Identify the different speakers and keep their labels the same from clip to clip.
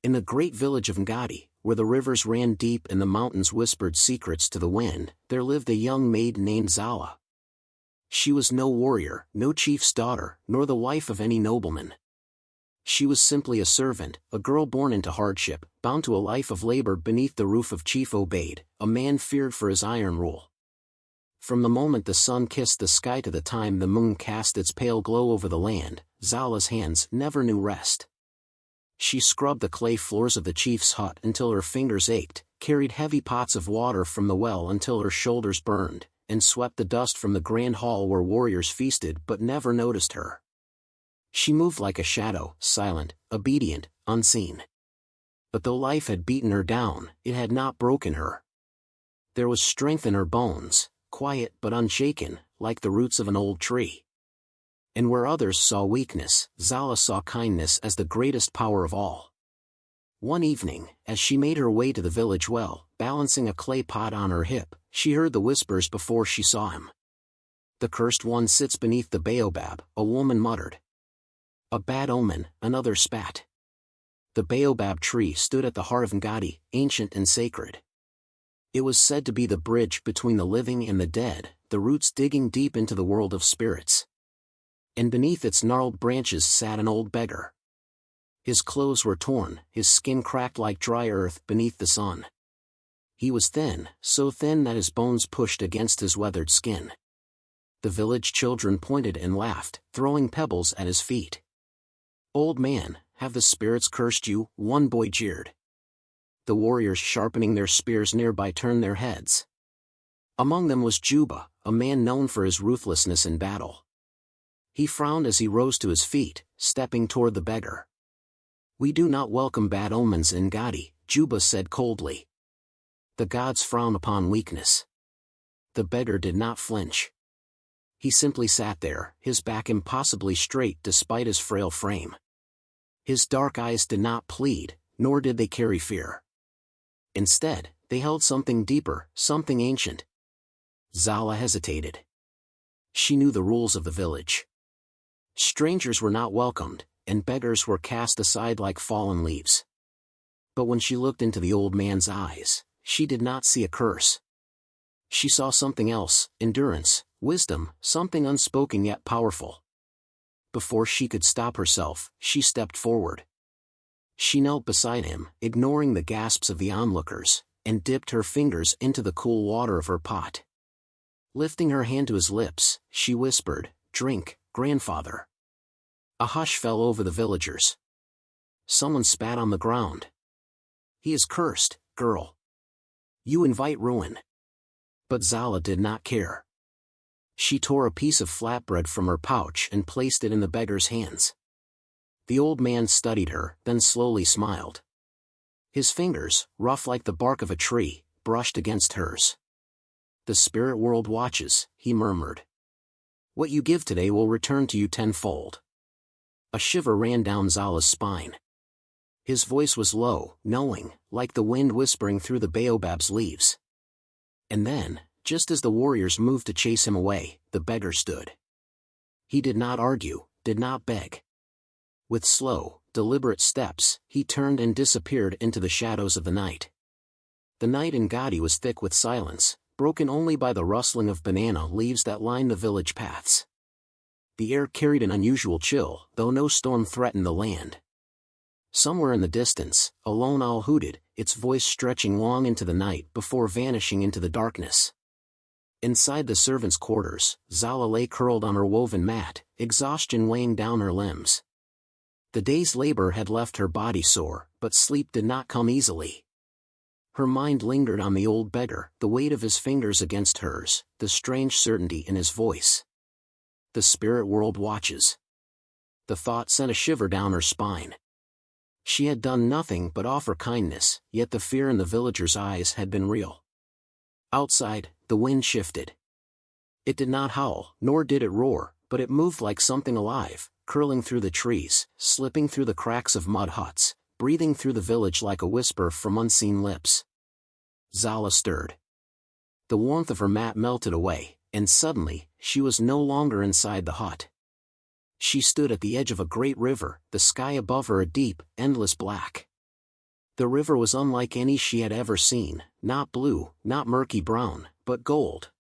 Speaker 1: In the great village of Ngadi, where the rivers ran deep and the mountains whispered secrets to the wind, there lived a young maid named Zala. She was no warrior, no chief's daughter, nor the wife of any nobleman. She was simply a servant, a girl born into hardship, bound to a life of labor beneath the roof of Chief Obaid, a man feared for his iron rule. From the moment the sun kissed the sky to the time the moon cast its pale glow over the land, Zala's hands never knew rest. She scrubbed the clay floors of the chief's hut until her fingers ached, carried heavy pots of water from the well until her shoulders burned, and swept the dust from the grand hall where warriors feasted but never noticed her. She moved like a shadow, silent, obedient, unseen. But though life had beaten her down, it had not broken her. There was strength in her bones, quiet but unshaken, like the roots of an old tree. And where others saw weakness, Zala saw kindness as the greatest power of all. One evening, as she made her way to the village well, balancing a clay pot on her hip, she heard the whispers before she saw him. "The cursed one sits beneath the baobab," a woman muttered. "A bad omen," another spat. The baobab tree stood at the heart of Ngadi, ancient and sacred. It was said to be the bridge between the living and the dead, the roots digging deep into the world of spirits. And beneath its gnarled branches sat an old beggar. His clothes were torn, his skin cracked like dry earth beneath the sun. He was thin, so thin that his bones pushed against his weathered skin. The village children pointed and laughed, throwing pebbles at his feet. "Old man, have the spirits cursed you?" one boy jeered. The warriors sharpening their spears nearby turned their heads. Among them was Juba, a man known for his ruthlessness in battle. He frowned as he rose to his feet, stepping toward the beggar. "We do not welcome bad omens in Ngadi," Juba said coldly. "The gods frown upon weakness." The beggar did not flinch. He simply sat there, his back impossibly straight despite his frail frame. His dark eyes did not plead, nor did they carry fear. Instead, they held something deeper, something ancient. Zala hesitated. She knew the rules of the village. Strangers were not welcomed, and beggars were cast aside like fallen leaves. But when she looked into the old man's eyes, she did not see a curse. She saw something else, endurance, wisdom, something unspoken yet powerful. Before she could stop herself, she stepped forward. She knelt beside him, ignoring the gasps of the onlookers, and dipped her fingers into the cool water of her pot. Lifting her hand to his lips, she whispered, "Drink, grandfather." A hush fell over the villagers. Someone spat on the ground. "He is cursed, girl. You invite ruin." But Zala did not care. She tore a piece of flatbread from her pouch and placed it in the beggar's hands. The old man studied her, then slowly smiled. His fingers, rough like the bark of a tree, brushed against hers. "The spirit world watches," he murmured. "What you give today will return to you tenfold." A shiver ran down Zala's spine. His voice was low, knowing, like the wind whispering through the baobab's leaves. And then, just as the warriors moved to chase him away, the beggar stood. He did not argue, did not beg. With slow, deliberate steps, he turned and disappeared into the shadows of the night. The night in Ngadi was thick with silence, broken only by the rustling of banana leaves that lined the village paths. The air carried an unusual chill, though no storm threatened the land. Somewhere in the distance, a lone owl hooted, its voice stretching long into the night before vanishing into the darkness. Inside the servants' quarters, Zala lay curled on her woven mat, exhaustion weighing down her limbs. The day's labor had left her body sore, but sleep did not come easily. Her mind lingered on the old beggar, the weight of his fingers against hers, the strange certainty in his voice. "The spirit world watches." The thought sent a shiver down her spine. She had done nothing but offer kindness, yet the fear in the villagers' eyes had been real. Outside, the wind shifted. It did not howl, nor did it roar, but it moved like something alive, curling through the trees, slipping through the cracks of mud huts, breathing through the village like a whisper from unseen lips. Zala stirred. The warmth of her mat melted away, and suddenly, she was no longer inside the hut. She stood at the edge of a great river, the sky above her a deep, endless black. The river was unlike any she had ever seen, not blue, not murky brown, but gold.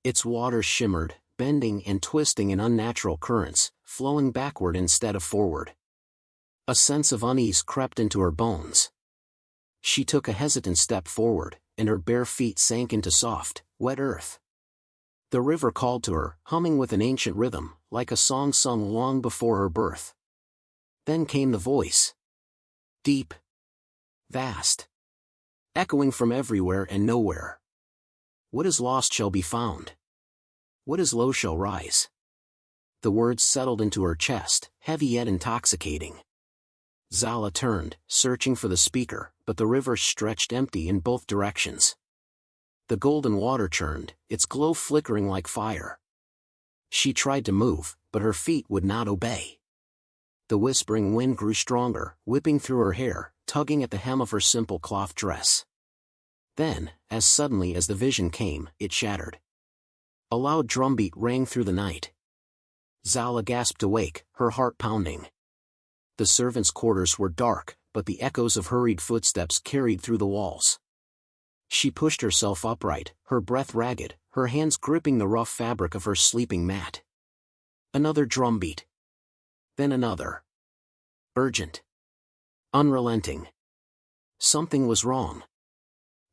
Speaker 1: Its waters shimmered, bending and twisting in unnatural currents, flowing backward instead of forward. A sense of unease crept into her bones. She took a hesitant step forward, and her bare feet sank into soft, wet earth. The river called to her, humming with an ancient rhythm, like a song sung long before her birth. Then came the voice. Deep. Vast. Echoing from everywhere and nowhere. What is lost shall be found. What is low shall rise. The words settled into her chest, heavy yet intoxicating. Zala turned, searching for the speaker, but the river stretched empty in both directions. The golden water churned, its glow flickering like fire. She tried to move, but her feet would not obey. The whispering wind grew stronger, whipping through her hair, tugging at the hem of her simple cloth dress. Then, as suddenly as the vision came, it shattered. A loud drumbeat rang through the night. Zala gasped awake, her heart pounding. The servants' quarters were dark, but the echoes of hurried footsteps carried through the walls. She pushed herself upright, her breath ragged, her hands gripping the rough fabric of her sleeping mat. Another drumbeat. Then another. Urgent. Unrelenting. Something was wrong.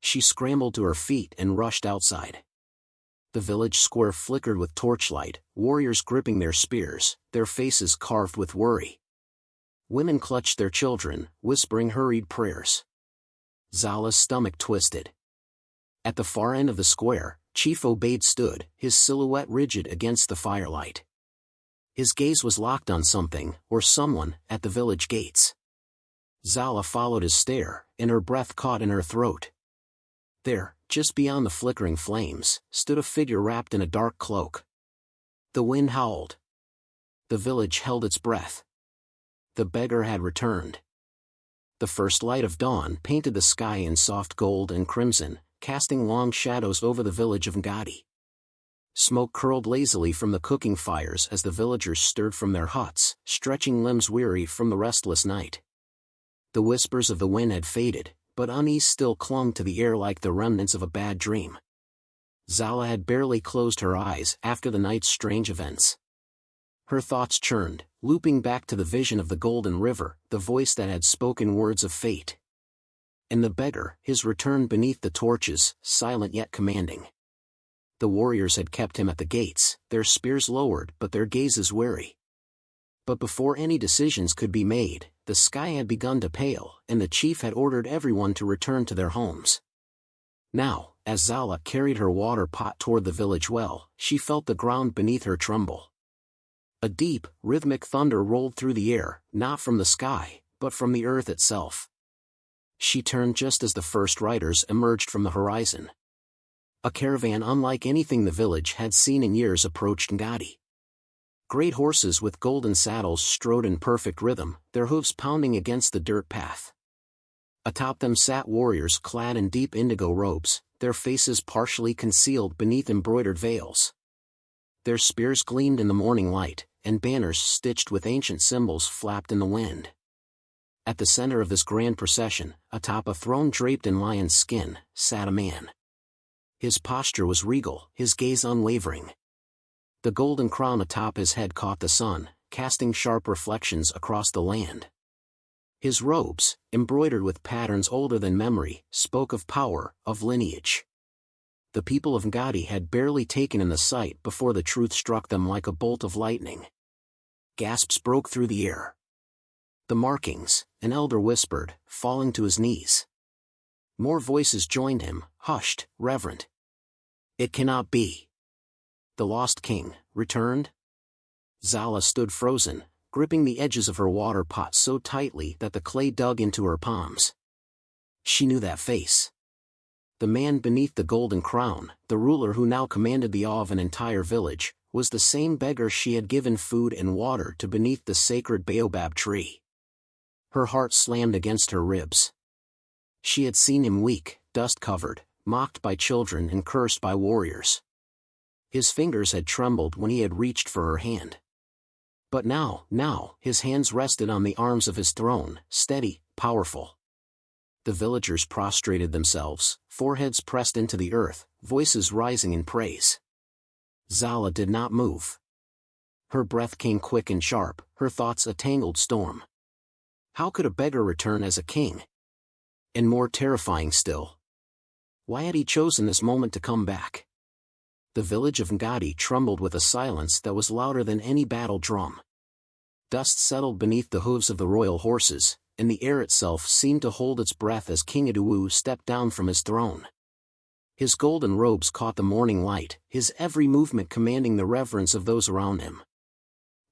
Speaker 1: She scrambled to her feet and rushed outside. The village square flickered with torchlight, warriors gripping their spears, their faces carved with worry. Women clutched their children, whispering hurried prayers. Zala's stomach twisted. At the far end of the square, Chief Obaid stood, his silhouette rigid against the firelight. His gaze was locked on something, or someone, at the village gates. Zala followed his stare, and her breath caught in her throat. There, just beyond the flickering flames, stood a figure wrapped in a dark cloak. The wind howled. The village held its breath. The beggar had returned. The first light of dawn painted the sky in soft gold and crimson, casting long shadows over the village of Ngadi. Smoke curled lazily from the cooking fires as the villagers stirred from their huts, stretching limbs weary from the restless night. The whispers of the wind had faded, but unease still clung to the air like the remnants of a bad dream. Zala had barely closed her eyes after the night's strange events. Her thoughts churned, looping back to the vision of the golden river, the voice that had spoken words of fate. And the beggar, his return beneath the torches, silent yet commanding. The warriors had kept him at the gates, their spears lowered but their gazes wary. But before any decisions could be made, the sky had begun to pale, and the chief had ordered everyone to return to their homes. Now, as Zala carried her water pot toward the village well, she felt the ground beneath her tremble. A deep, rhythmic thunder rolled through the air, not from the sky, but from the earth itself. She turned just as the first riders emerged from the horizon. A caravan unlike anything the village had seen in years approached Ngadi. Great horses with golden saddles strode in perfect rhythm, their hooves pounding against the dirt path. Atop them sat warriors clad in deep indigo robes, their faces partially concealed beneath embroidered veils. Their spears gleamed in the morning light, and banners stitched with ancient symbols flapped in the wind. At the center of this grand procession, atop a throne draped in lion's skin, sat a man. His posture was regal, his gaze unwavering. The golden crown atop his head caught the sun, casting sharp reflections across the land. His robes, embroidered with patterns older than memory, spoke of power, of lineage. The people of Ngadi had barely taken in the sight before the truth struck them like a bolt of lightning. Gasps broke through the air. The markings, an elder whispered, falling to his knees. More voices joined him, hushed, reverent. It cannot be. The lost king, returned? Zala stood frozen, gripping the edges of her water pot so tightly that the clay dug into her palms. She knew that face. The man beneath the golden crown, the ruler who now commanded the awe of an entire village, was the same beggar she had given food and water to beneath the sacred baobab tree. Her heart slammed against her ribs. She had seen him weak, dust-covered, mocked by children and cursed by warriors. His fingers had trembled when he had reached for her hand. But now, his hands rested on the arms of his throne, steady, powerful. The villagers prostrated themselves, foreheads pressed into the earth, voices rising in praise. Zala did not move. Her breath came quick and sharp, her thoughts a tangled storm. How could a beggar return as a king? And more terrifying still, why had he chosen this moment to come back? The village of Ngadi trembled with a silence that was louder than any battle drum. Dust settled beneath the hooves of the royal horses, and the air itself seemed to hold its breath as King Iduwu stepped down from his throne. His golden robes caught the morning light, his every movement commanding the reverence of those around him.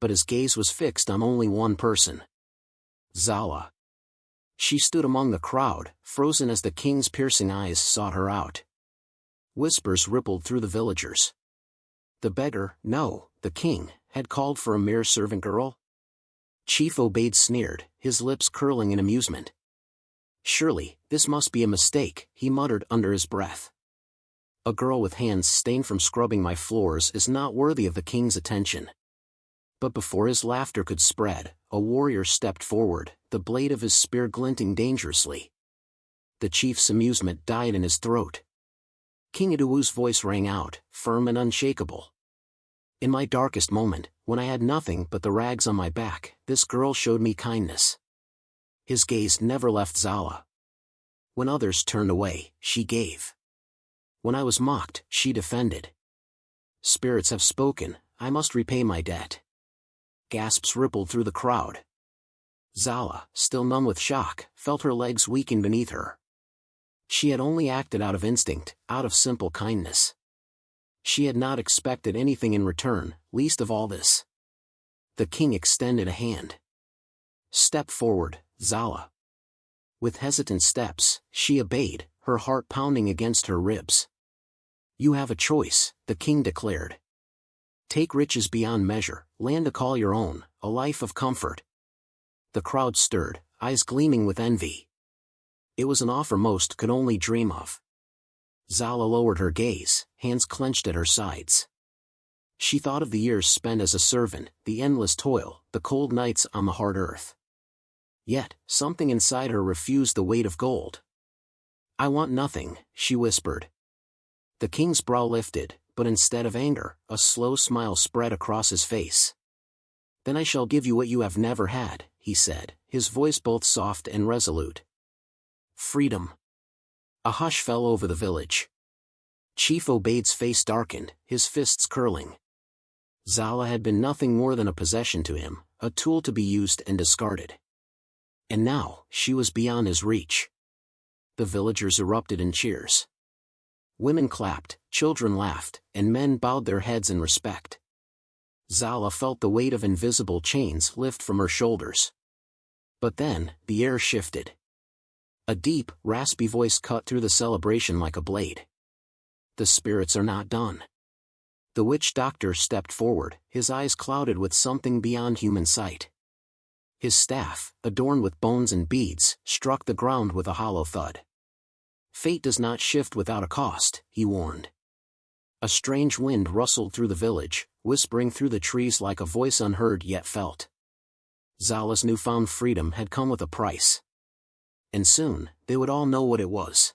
Speaker 1: But his gaze was fixed on only one person. Zala. She stood among the crowd, frozen as the king's piercing eyes sought her out. Whispers rippled through the villagers. The beggar, no, the king, had called for a mere servant girl? Chief Obaid sneered, his lips curling in amusement. Surely, this must be a mistake, he muttered under his breath. A girl with hands stained from scrubbing my floors is not worthy of the king's attention. But before his laughter could spread, a warrior stepped forward, the blade of his spear glinting dangerously. The chief's amusement died in his throat. King Iduwu's voice rang out, firm and unshakable. In my darkest moment, when I had nothing but the rags on my back, this girl showed me kindness. His gaze never left Zala. When others turned away, she gave. When I was mocked, she defended. Spirits have spoken, I must repay my debt. Gasps rippled through the crowd. Zala, still numb with shock, felt her legs weaken beneath her. She had only acted out of instinct, out of simple kindness. She had not expected anything in return, least of all this. The king extended a hand. Step forward, Zala. With hesitant steps, she obeyed, her heart pounding against her ribs. You have a choice, the king declared. Take riches beyond measure, land to call your own, a life of comfort. The crowd stirred, eyes gleaming with envy. It was an offer most could only dream of. Zala lowered her gaze, hands clenched at her sides. She thought of the years spent as a servant, the endless toil, the cold nights on the hard earth. Yet, something inside her refused the weight of gold. I want nothing, she whispered. The king's brow lifted, but instead of anger, a slow smile spread across his face. Then I shall give you what you have never had, he said, his voice both soft and resolute. Freedom. A hush fell over the village. Chief Obaid's face darkened, his fists curling. Zala had been nothing more than a possession to him, a tool to be used and discarded. And now, she was beyond his reach. The villagers erupted in cheers. Women clapped, children laughed, and men bowed their heads in respect. Zala felt the weight of invisible chains lift from her shoulders. But then, the air shifted. A deep, raspy voice cut through the celebration like a blade. The spirits are not done. The witch doctor stepped forward, his eyes clouded with something beyond human sight. His staff, adorned with bones and beads, struck the ground with a hollow thud. Fate does not shift without a cost, he warned. A strange wind rustled through the village, whispering through the trees like a voice unheard yet felt. Zala's newfound freedom had come with a price. And soon, they would all know what it was.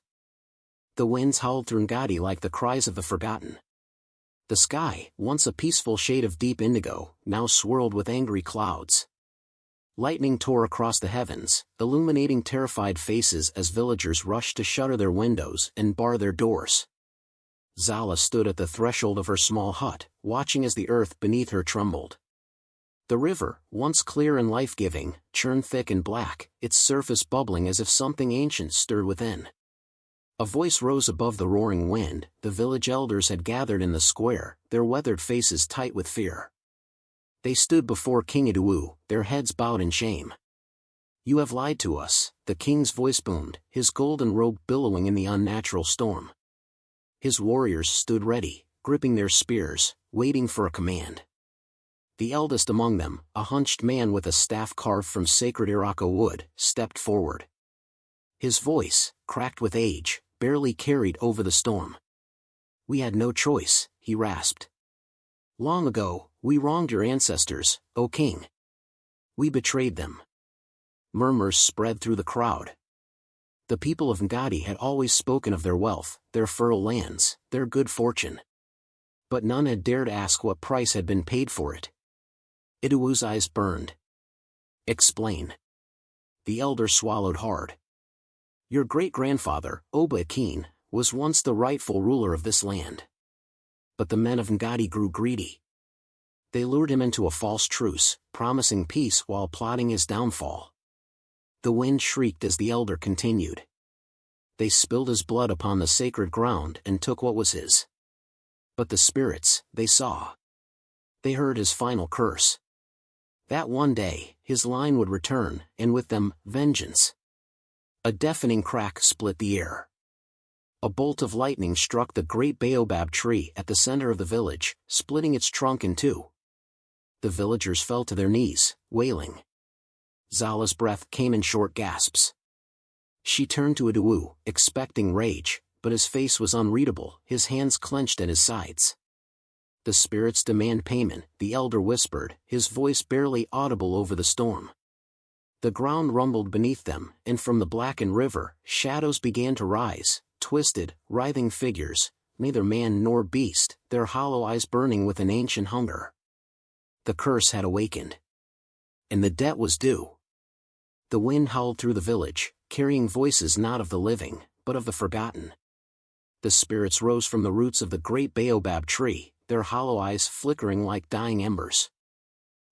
Speaker 1: The winds howled through Ngadi like the cries of the forgotten. The sky, once a peaceful shade of deep indigo, now swirled with angry clouds. Lightning tore across the heavens, illuminating terrified faces as villagers rushed to shutter their windows and bar their doors. Zala stood at the threshold of her small hut, watching as the earth beneath her trembled. The river, once clear and life-giving, churned thick and black, its surface bubbling as if something ancient stirred within. A voice rose above the roaring wind, the village elders had gathered in the square, their weathered faces tight with fear. They stood before King Iduwu, their heads bowed in shame. You have lied to us, the king's voice boomed, his golden robe billowing in the unnatural storm. His warriors stood ready, gripping their spears, waiting for a command. The eldest among them, a hunched man with a staff carved from sacred Irako wood, stepped forward. His voice, cracked with age, barely carried over the storm. We had no choice, he rasped. Long ago, we wronged your ancestors, O king. We betrayed them. Murmurs spread through the crowd. The people of Ngadi had always spoken of their wealth, their fertile lands, their good fortune. But none had dared ask what price had been paid for it. Iduu's eyes burned. "Explain." The elder swallowed hard. "Your great-grandfather, Oba Akin, was once the rightful ruler of this land. But the men of Ngadi grew greedy. They lured him into a false truce, promising peace while plotting his downfall." The wind shrieked as the elder continued. "They spilled his blood upon the sacred ground and took what was his. But the spirits, they saw. They heard his final curse. That one day, his line would return, and with them, vengeance." A deafening crack split the air. A bolt of lightning struck the great baobab tree at the center of the village, splitting its trunk in two. The villagers fell to their knees, wailing. Zala's breath came in short gasps. She turned to Iduu, expecting rage, but his face was unreadable, his hands clenched at his sides. "The spirits demand payment," the elder whispered, his voice barely audible over the storm. The ground rumbled beneath them, and from the blackened river, shadows began to rise, twisted, writhing figures, neither man nor beast, their hollow eyes burning with an ancient hunger. The curse had awakened. And the debt was due. The wind howled through the village, carrying voices not of the living, but of the forgotten. The spirits rose from the roots of the great baobab tree, their hollow eyes flickering like dying embers.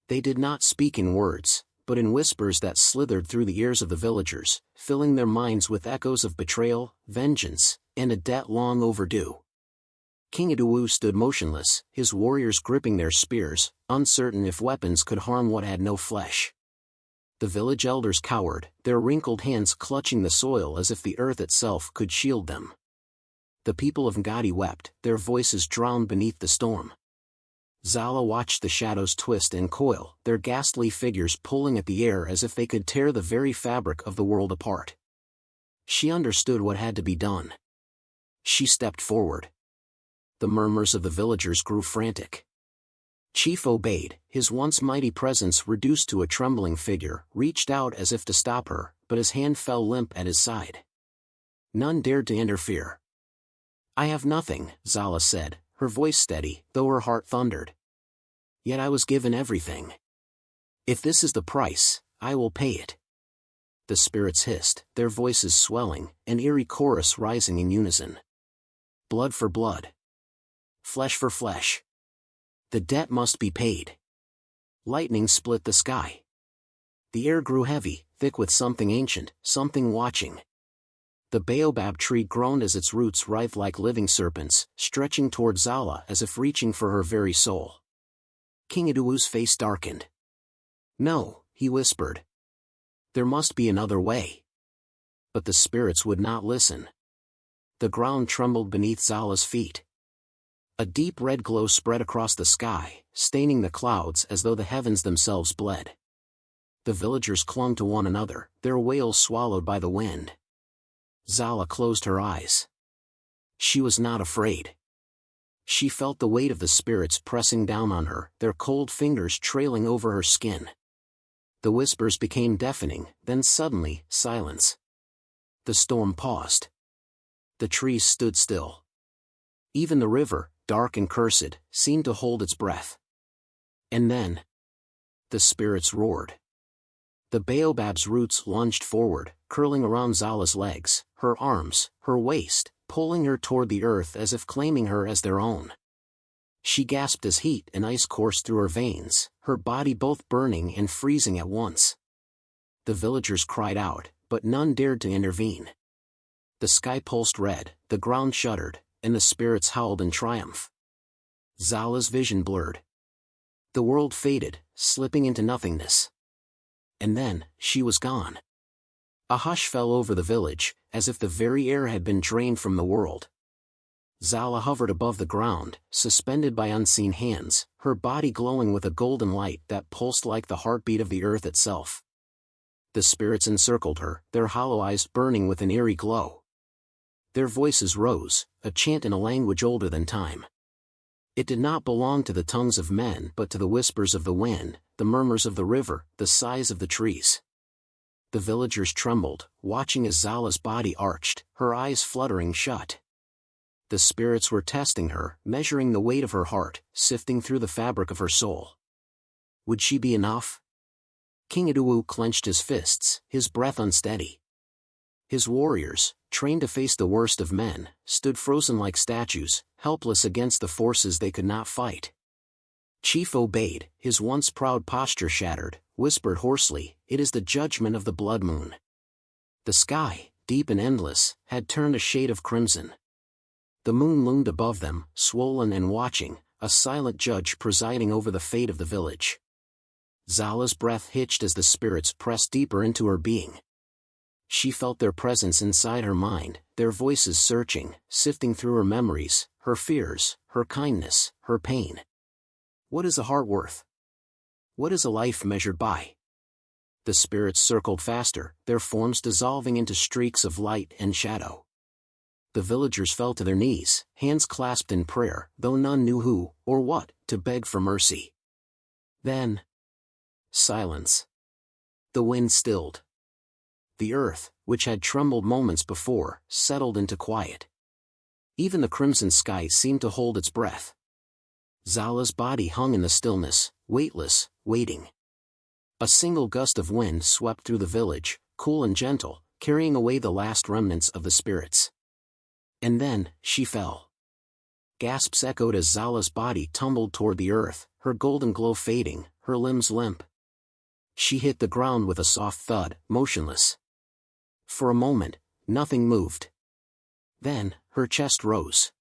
Speaker 1: They did not speak in words, but in whispers that slithered through the ears of the villagers, filling their minds with echoes of betrayal, vengeance, and a debt long overdue. King Iduu stood motionless, his warriors gripping their spears, uncertain if weapons could harm what had no flesh. The village elders cowered, their wrinkled hands clutching the soil as if the earth itself could shield them. The people of Ngadi wept, their voices drowned beneath the storm. Zala watched the shadows twist and coil, their ghastly figures pulling at the air as if they could tear the very fabric of the world apart. She understood what had to be done. She stepped forward. The murmurs of the villagers grew frantic. Chief Obaid, his once mighty presence reduced to a trembling figure, reached out as if to stop her, but his hand fell limp at his side. None dared to interfere. "I have nothing," Zala said, her voice steady, though her heart thundered. "Yet I was given everything. If this is the price, I will pay it." The spirits hissed, their voices swelling, an eerie chorus rising in unison. "Blood for blood. Flesh for flesh. The debt must be paid." Lightning split the sky. The air grew heavy, thick with something ancient, something watching. The baobab tree groaned as its roots writhed like living serpents, stretching toward Zala as if reaching for her very soul. King Iduu's face darkened. "No," he whispered. "There must be another way." But the spirits would not listen. The ground trembled beneath Zala's feet. A deep red glow spread across the sky, staining the clouds as though the heavens themselves bled. The villagers clung to one another, their wails swallowed by the wind. Zala closed her eyes. She was not afraid. She felt the weight of the spirits pressing down on her, their cold fingers trailing over her skin. The whispers became deafening, then suddenly, silence. The storm paused. The trees stood still. Even the river, dark and cursed, seemed to hold its breath. And then, the spirits roared. The baobab's roots lunged forward, curling around Zala's legs, her arms, her waist, pulling her toward the earth as if claiming her as their own. She gasped as heat and ice coursed through her veins, her body both burning and freezing at once. The villagers cried out, but none dared to intervene. The sky pulsed red, the ground shuddered, and the spirits howled in triumph. Zala's vision blurred. The world faded, slipping into nothingness. And then, she was gone. A hush fell over the village, as if the very air had been drained from the world. Zala hovered above the ground, suspended by unseen hands, her body glowing with a golden light that pulsed like the heartbeat of the earth itself. The spirits encircled her, their hollow eyes burning with an eerie glow. Their voices rose, a chant in a language older than time. It did not belong to the tongues of men but to the whispers of the wind, the murmurs of the river, the sighs of the trees. The villagers trembled, watching as Zala's body arched, her eyes fluttering shut. The spirits were testing her, measuring the weight of her heart, sifting through the fabric of her soul. Would she be enough? King Iduwu clenched his fists, his breath unsteady. His warriors, trained to face the worst of men, stood frozen like statues, helpless against the forces they could not fight. Chief obeyed, his once proud posture shattered, whispered hoarsely, "It is the judgment of the blood moon." The sky, deep and endless, had turned a shade of crimson. The moon loomed above them, swollen and watching, a silent judge presiding over the fate of the village. Zala's breath hitched as the spirits pressed deeper into her being. She felt their presence inside her mind, their voices searching, sifting through her memories, her fears, her kindness, her pain. What is a heart worth? What is a life measured by? The spirits circled faster, their forms dissolving into streaks of light and shadow. The villagers fell to their knees, hands clasped in prayer, though none knew who, or what, to beg for mercy. Then, silence. The wind stilled. The earth, which had trembled moments before, settled into quiet. Even the crimson sky seemed to hold its breath. Zala's body hung in the stillness, weightless, waiting. A single gust of wind swept through the village, cool and gentle, carrying away the last remnants of the spirits. And then, she fell. Gasps echoed as Zala's body tumbled toward the earth, her golden glow fading, her limbs limp. She hit the ground with a soft thud, motionless. For a moment, nothing moved. Then, her chest rose.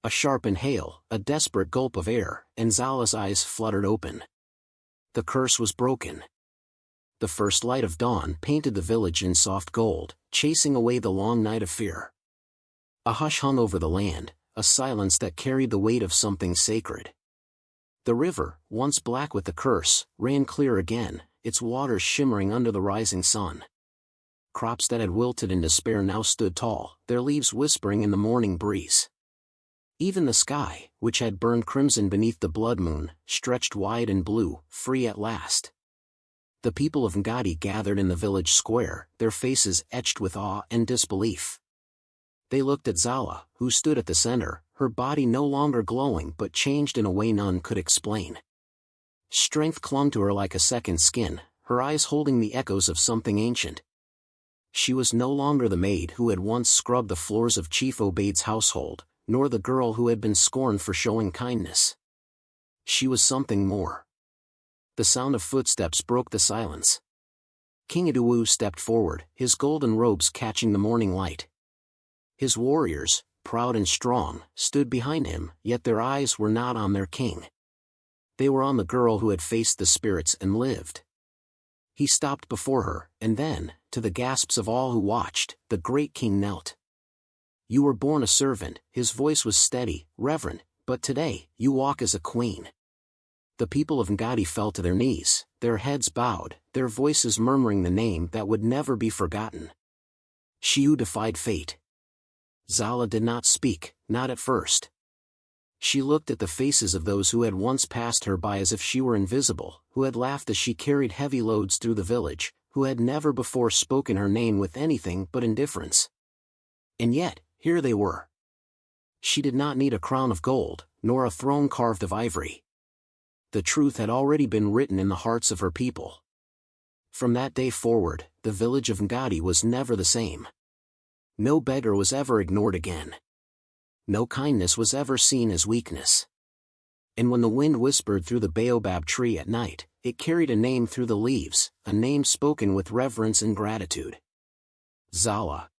Speaker 1: A sharp inhale, a desperate gulp of air, and Zala's eyes fluttered open. The curse was broken. The first light of dawn painted the village in soft gold, chasing away the long night of fear. A hush hung over the land, a silence that carried the weight of something sacred. The river, once black with the curse, ran clear again, its waters shimmering under the rising sun. Crops that had wilted in despair now stood tall, their leaves whispering in the morning breeze. Even the sky, which had burned crimson beneath the blood moon, stretched wide and blue, free at last. The people of Ngadi gathered in the village square, their faces etched with awe and disbelief. They looked at Zala, who stood at the center, her body no longer glowing but changed in a way none could explain. Strength clung to her like a second skin, her eyes holding the echoes of something ancient. She was no longer the maid who had once scrubbed the floors of Chief Obaid's household, nor the girl who had been scorned for showing kindness. She was something more. The sound of footsteps broke the silence. King Iduwu stepped forward, his golden robes catching the morning light. His warriors, proud and strong, stood behind him, yet their eyes were not on their king. They were on the girl who had faced the spirits and lived. He stopped before her, and then, to the gasps of all who watched, the great king knelt. "You were born a servant," his voice was steady, reverent, "but today, you walk as a queen." The people of Ngadi fell to their knees, their heads bowed, their voices murmuring the name that would never be forgotten. She who defied fate. Zala did not speak, not at first. She looked at the faces of those who had once passed her by as if she were invisible, who had laughed as she carried heavy loads through the village, who had never before spoken her name with anything but indifference. And yet, here they were. She did not need a crown of gold, nor a throne carved of ivory. The truth had already been written in the hearts of her people. From that day forward, the village of Ngadi was never the same. No beggar was ever ignored again. No kindness was ever seen as weakness. And when the wind whispered through the baobab tree at night, it carried a name through the leaves, a name spoken with reverence and gratitude. Zala.